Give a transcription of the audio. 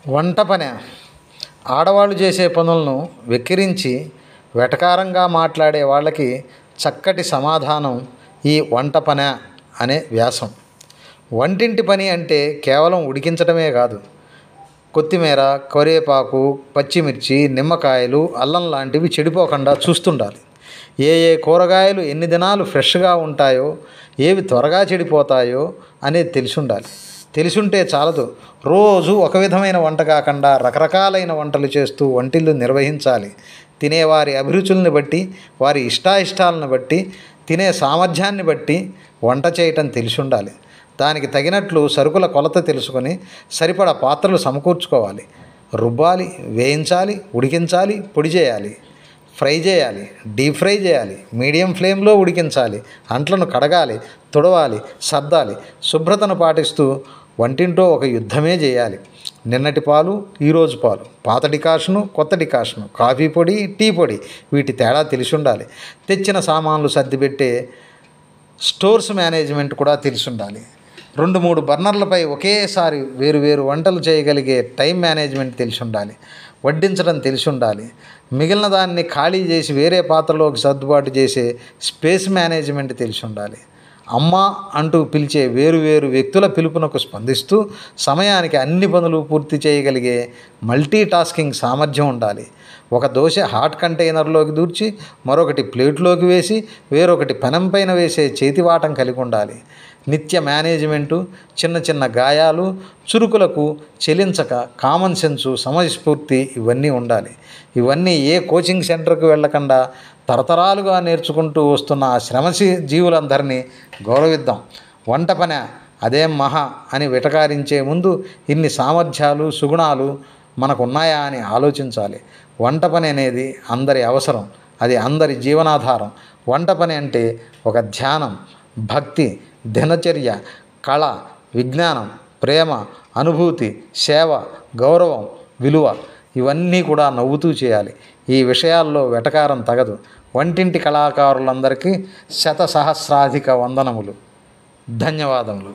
వంట పని ఆడవాళ్ళు చేసే పనులను వెక్కిరించి వెటకారంగా మాట్లాడే వాళ్ళకి చక్కటి సమాధానం ఈ వంట పని అనే వ్యాసం. వంటింటి పని అంటే కేవలం ఉడికించడమే కాదు, కొత్తిమీర, కరివేపాకు, పచ్చిమిర్చి, నిమ్మకాయలు, అల్లం లాంటివి చెడిపోకుండా చూస్తుండాలి. ఏ ఏ కూరగాయలు ఎన్ని దినాలు ఫ్రెష్గా ఉంటాయో, ఏవి త్వరగా చెడిపోతాయో అనేది తెలిసుండాలి. తెలిసుంటే చాలదు, రోజు ఒక విధమైన వంట కాకుండా రకరకాలైన వంటలు చేస్తూ వంటిల్లు నిర్వహించాలి. తినేవారి అభిరుచుల్ని బట్టి, వారి ఇష్టాయిష్టాలను బట్టి, తినే సామర్థ్యాన్ని బట్టి వంట చేయటం తెలిసుండాలి. దానికి తగినట్లు సరుకుల కొలత తెలుసుకొని సరిపడా పాత్రలు సమకూర్చుకోవాలి. రుబ్బాలి, వేయించాలి, ఉడికించాలి, పొడి చేయాలి, ఫ్రై చేయాలి, డీప్ ఫ్రై చేయాలి, మీడియం ఫ్లేమ్లో ఉడికించాలి, అంట్లను కడగాలి, తుడవాలి, సర్దాలి. శుభ్రతను పాటిస్తూ వంటింటో ఒక యుద్ధమే చేయాలి. నిన్నటి పాలు, ఈరోజు పాలు, పాత డికాషను, కొత్త డికాషను, కాఫీ పొడి, టీ పొడి, వీటి తేడా తెలిసి ఉండాలి. తెచ్చిన సామాన్లు సర్దిపెట్టే స్టోర్స్ మేనేజ్మెంట్ కూడా తెలిసి ఉండాలి. 2-3 బర్నర్లపై ఒకేసారి వేరు వంటలు చేయగలిగే టైం మేనేజ్మెంట్ తెలిసి ఉండాలి. వడ్డించడం తెలిసి ఉండాలి. మిగిలిన దాన్ని ఖాళీ చేసి వేరే పాత్రలోకి సర్దుబాటు చేసే స్పేస్ మేనేజ్మెంట్ తెలిసి ఉండాలి. అమ్మ అంటూ పిలిచే వేరు వ్యక్తుల పిలుపునకు స్పందిస్తూ సమయానికి అన్ని పనులు పూర్తి చేయగలిగే మల్టీ టాస్కింగ్ సామర్థ్యం ఉండాలి. ఒక దోశ హాట్ కంటైనర్లోకి దూర్చి మరొకటి ప్లేట్లోకి వేసి వేరొకటి పెనం పైన వేసే చేతివాటం కలిగి ఉండాలి. నిత్య మేనేజ్మెంటు, చిన్న గాయాలు, చురుకులకు చెలించక కామన్ సెన్సు, సమయస్ఫూర్తి ఇవన్నీ ఉండాలి. ఇవన్నీ ఏ కోచింగ్ సెంటర్కు వెళ్ళకుండా తరతరాలుగా నేర్చుకుంటూ వస్తున్న ఆ జీవులందరినీ గౌరవిద్దాం. వంట పని అదేం మహా అని వెటకారించే ముందు ఇన్ని సామర్థ్యాలు, సుగుణాలు మనకున్నాయా అని ఆలోచించాలి. వంట పని అనేది అందరి అవసరం, అది అందరి జీవనాధారం. వంట పని అంటే ఒక ధ్యానం, భక్తి, దినచర్య, కళ, విజ్ఞానం, ప్రేమ, అనుభూతి, సేవ, గౌరవం, విలువ ఇవన్నీ కూడా నవ్వుతూ చేయాలి. ఈ విషయాల్లో వెటకారం తగదు. వంటింటి కళాకారులందరికీ శతసహస్రాధిక వందనములు. ధన్యవాదములు.